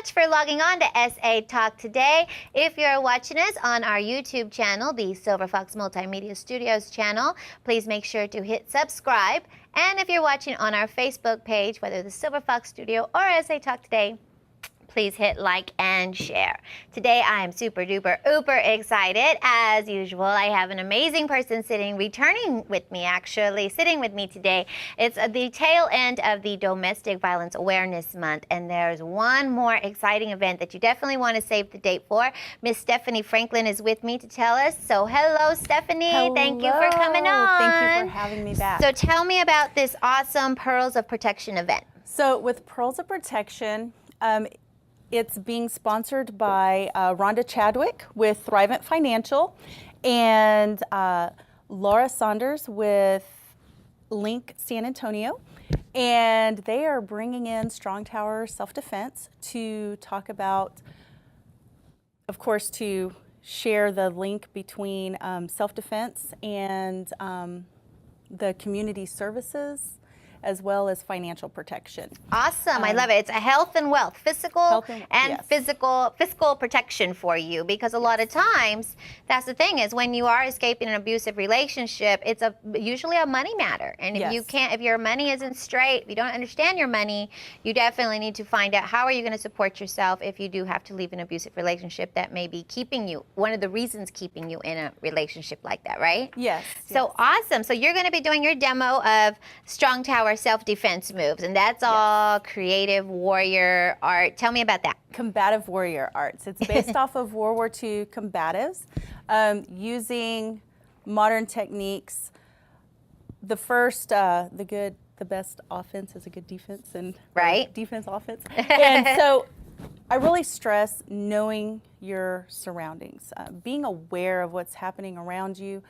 much for logging on to SA Talk today. If you're watching us on our YouTube channel, the Silver Fox Multimedia Studios channel, please make sure to hit subscribe. And if you're watching on our Facebook page, whether the Silver Fox Studio or SA Talk today, please hit like and share. Today I am super duper uber excited. As usual, I have an amazing person sitting with me today. It's the tail end of the Domestic Violence Awareness Month, and there's one more exciting event that you definitely want to save the date for. Miss Stephanie Franklin is with me to tell us. So hello, Stephanie. Hello. Thank you for coming on. Thank you for having me back. So tell me about this awesome Pearls of Protection event. So with Pearls of Protection, it's being sponsored by Rhonda Chadwick with Thrivent Financial and Laura Saunders with Link San Antonio. And they are bringing in Strongtower Self-Defense to talk about, of course, to share the link between self-defense and the community services, as well as financial protection. Awesome, I love it. It's a health and wealth, physical yes. fiscal protection for you, because a lot of times, that's the thing is when you are escaping an abusive relationship, it's usually a money matter. And if if your money isn't straight, if you don't understand your money, you definitely need to find out how are you going to support yourself if you do have to leave an abusive relationship that may be keeping you, one of the reasons keeping you in a relationship like that, right? Yes. So awesome. So you're going to be doing your demo of Strongtower self-defense moves, and that's all creative warrior art. Tell me about that. Combative warrior arts. It's based off of World War II combatives, using modern techniques. The first, the best offense is a good defense, and defense, offense. And so I really stress knowing your surroundings, being aware of what's happening around you,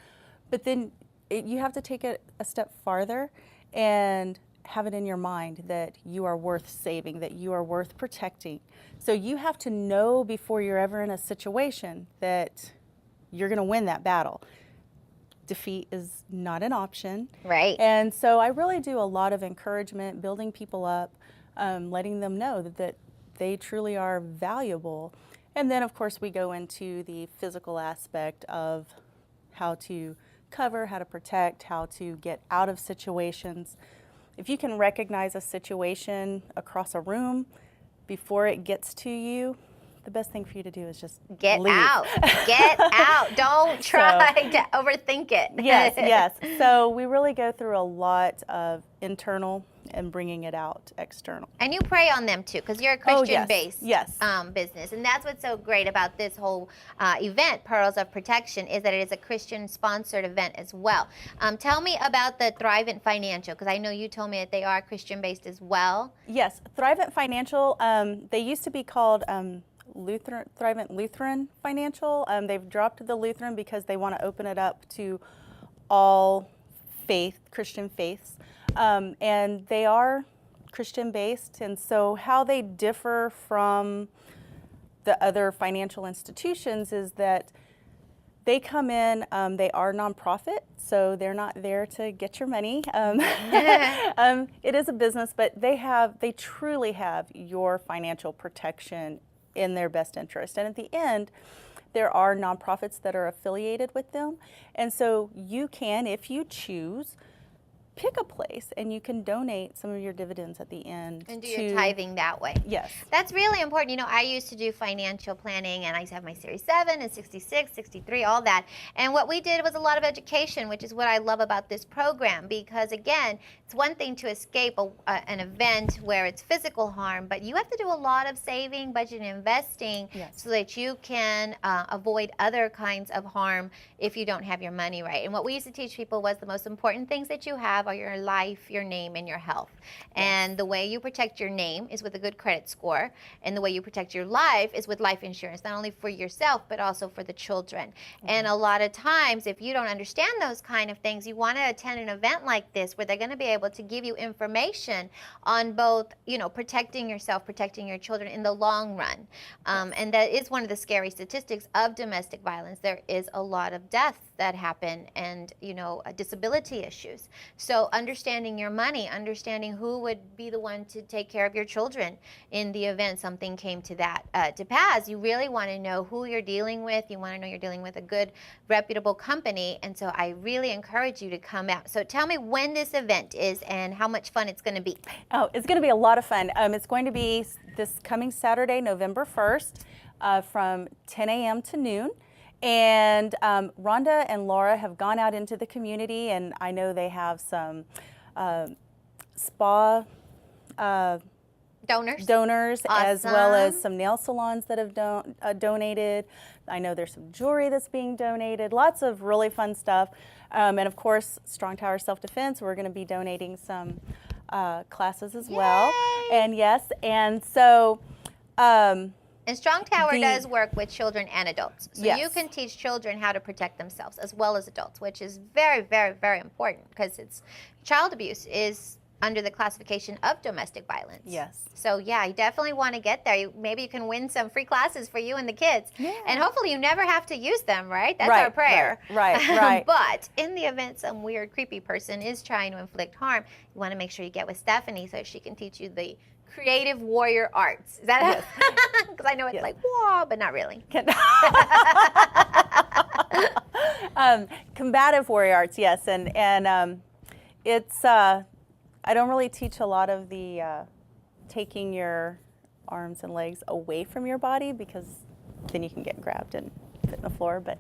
but then you have to take it a step farther and have it in your mind that you are worth saving, that you are worth protecting. So you have to know before you're ever in a situation that you're going to win that battle. Defeat is not an option. Right. And so I really do a lot of encouragement, building people up, letting them know that they truly are valuable. And then, of course, we go into the physical aspect of how to cover, how to protect, how to get out of situations. If you can recognize a situation across a room before it gets to you, the best thing for you to do is just get leave. out. Get out. Don't try to overthink it. Yes, yes. So we really go through a lot of internal and bringing it out external. And you pray on them too, because you're a Christian-based business. And that's what's so great about this whole event, Pearls of Protection, is that it is a Christian-sponsored event as well. Tell me about the Thrivent Financial, because I know you told me that they are Christian-based as well. Yes, Thrivent Financial, they used to be called Thrivent Lutheran Financial. They've dropped the Lutheran because they want to open it up to all Christian faiths. And they are Christian-based, and so how they differ from the other financial institutions is that they come in, they are nonprofit, so they're not there to get your money. It is a business, but they truly have your financial protection in their best interest. And at the end, there are nonprofits that are affiliated with them, and so you can, if you choose, pick a place and you can donate some of your dividends at the end. And do your tithing that way. Yes. That's really important. You know, I used to do financial planning, and I used to have my Series 7 and 66, 63, all that. And what we did was a lot of education, which is what I love about this program, because again, it's one thing to escape an event where it's physical harm, but you have to do a lot of saving, budgeting, investing so that you can avoid other kinds of harm if you don't have your money right. And what we used to teach people was the most important things that you have are your life, your name, and your health. And the way you protect your name is with a good credit score, and the way you protect your life is with life insurance, not only for yourself, but also for the children. And a lot of times, if you don't understand those kind of things, you want to attend an event like this where they're going to be able to give you information on both, you know, protecting yourself, protecting your children in the long run. And that is one of the scary statistics of domestic violence. There is a lot of deaths that happen and, you know, disability issues. So So understanding your money, understanding who would be the one to take care of your children in the event something came to that to pass. You really want to know who you're dealing with. You want to know you're dealing with a good, reputable company. And so I really encourage you to come out. So tell me when this event is and how much fun it's going to be. Oh, it's going to be a lot of fun. It's going to be this coming Saturday, November 1st, from 10 a.m. to noon. And Rhonda and Laura have gone out into the community, and I know they have some spa donors, Awesome. as well as some nail salons that have donated. I know there's some jewelry that's being donated, lots of really fun stuff. And of course, Strongtower Self-Defense, we're going to be donating some classes as well. And yes, and so... and Strongtower does work with children and adults. So yes. you can teach children how to protect themselves as well as adults, which is very, very, very important because child abuse is under the classification of domestic violence. Yes. So yeah, you definitely want to get there. Maybe you can win some free classes for you and the kids. Yeah. And hopefully you never have to use them, right? That's our prayer. Right. But in the event some weird, creepy person is trying to inflict harm, you want to make sure you get with Stephanie so she can teach you the creative warrior arts. Is that it? Because I know it's like, whoa, but not really. Combative warrior arts, yes. And it's, I don't really teach a lot of the taking your arms and legs away from your body because then you can get grabbed and put on the floor. But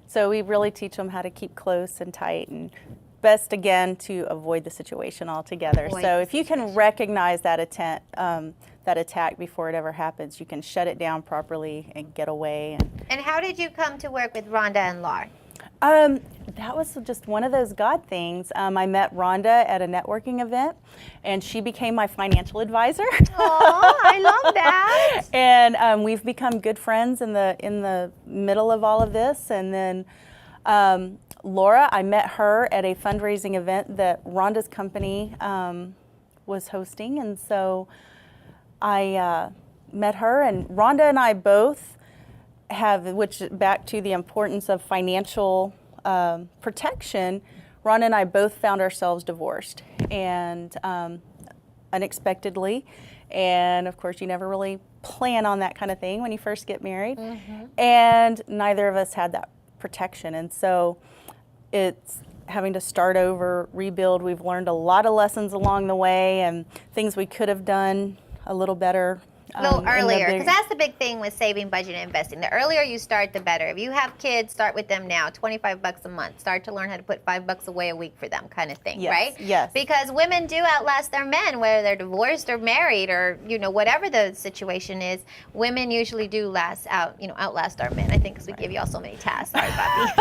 so we really teach them how to keep close and tight and best again to avoid the situation altogether. So if you can recognize that attack before it ever happens, you can shut it down properly and get away. And how did you come to work with Rhonda and Laura? That was just one of those God things. I met Rhonda at a networking event, and she became my financial advisor. Oh, I love that. And we've become good friends in the middle of all of this. And then Laura, I met her at a fundraising event that Rhonda's company was hosting, and so I met her. And Rhonda and I both have, which back to the importance of financial protection, Rhonda and I both found ourselves divorced, and unexpectedly. And of course, you never really plan on that kind of thing when you first get married. Mm-hmm. And neither of us had that protection, and so it's having to start over, rebuild. We've learned a lot of lessons along the way and things we could have done a little better. A little earlier, because that's the big thing with saving, budget, and investing. The earlier you start, the better. If you have kids, start with them now, $25 a month. Start to learn how to put $5 away a week for them, kind of thing, right? Yes. Because women do outlast their men, whether they're divorced or married or whatever the situation is. Women usually do outlast our men. I think because we give you all so many tasks. Sorry, Bobby.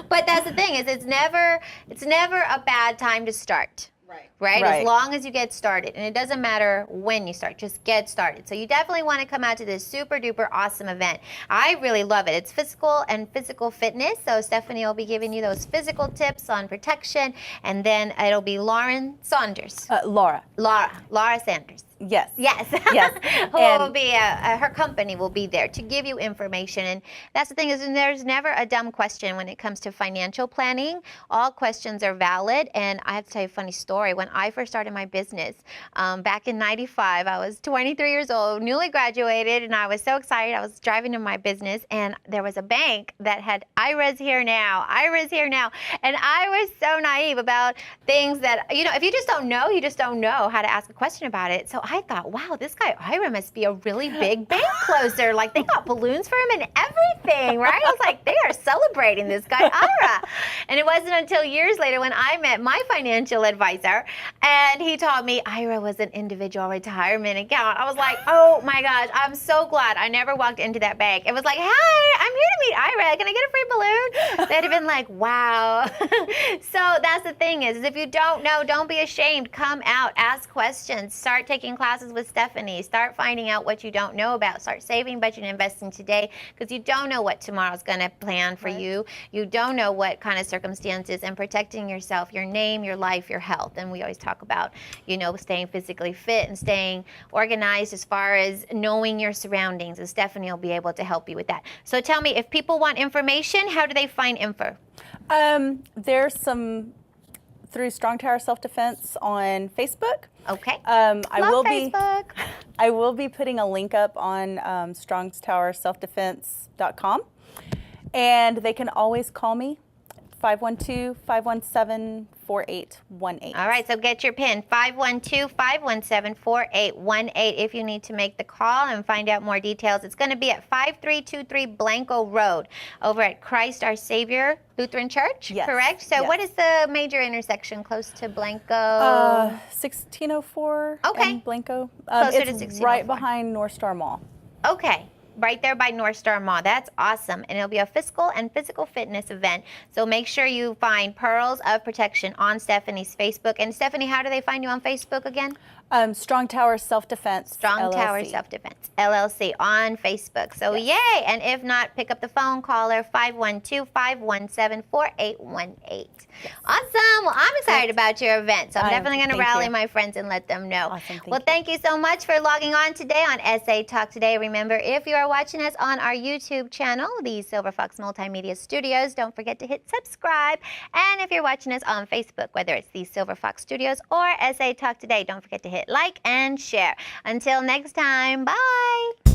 But that's the thing is, it's never a bad time to start. Right? As long as you get started. And it doesn't matter when you start, just get started. So you definitely want to come out to this super duper awesome event. I really love it. It's physical and physical fitness. So Stephanie will be giving you those physical tips on protection. And then it'll be Lauren Saunders. Laura Sanders. Yes. Who will be her company will be there to give you information. And that's the thing is, there's never a dumb question when it comes to financial planning. All questions are valid. And I have to tell you a funny story. When I first started my business back in '95, I was 23 years old, newly graduated, and I was so excited. I was driving to my business, and there was a bank that had IRAs here now. And I was so naive about things that, if you just don't know, you just don't know how to ask a question about it. So I thought, wow, this guy Ira must be a really big bank closer. Like, they got balloons for him and everything, right? I was like, they are celebrating this guy Ira. And it wasn't until years later when I met my financial advisor, and he taught me Ira was an individual retirement account. I was like, oh my gosh, I'm so glad I never walked into that bank. It was like, hi, I'm here to meet Ira. Can I get a free balloon? They'd have been like, wow. So that's the thing is if you don't know, don't be ashamed. Come out, ask questions, start taking classes with Stephanie. Start finding out what you don't know about. Start saving, budgeting, and investing today, because you don't know what tomorrow's going to plan for you. You don't know what kind of circumstances, and protecting yourself, your name, your life, your health. And we always talk about, you know, staying physically fit and staying organized as far as knowing your surroundings. And Stephanie will be able to help you with that. So tell me, if people want information, how do they find info? There's some through Strongtower Self-Defense on Facebook. Okay. I Love Facebook. I will be putting a link up on strongtowerselfdefense.com, and they can always call me 512-517-4818. All right, so get your PIN, 512-517-4818, if you need to make the call and find out more details. It's going to be at 5323 Blanco Road over at Christ Our Savior Lutheran Church, correct? So what is the major intersection close to Blanco? 1604 and Blanco. Closer to it's 1604. right behind North Star Mall. Okay. Right there by North Star Mall. That's awesome. And it'll be a physical and physical fitness event. So make sure you find Pearls of Protection on Stephanie's Facebook. And Stephanie, how do they find you on Facebook again? Strongtower Self-Defense Strongtower LLC. Self-Defense LLC on Facebook. So yay. And if not, pick up the phone, call her 512-517-4818. Awesome. Well, I'm excited about your event. So I'm definitely going to rally my friends and let them know. Awesome. Thank you so much for logging on today on SA Talk Today. Remember, if you are watching us on our YouTube channel, the Silver Fox Multimedia Studios, don't forget to hit subscribe. And if you're watching us on Facebook, whether it's the Silver Fox Studios or SA Talk Today, don't forget to hit like and share. Until next time, bye.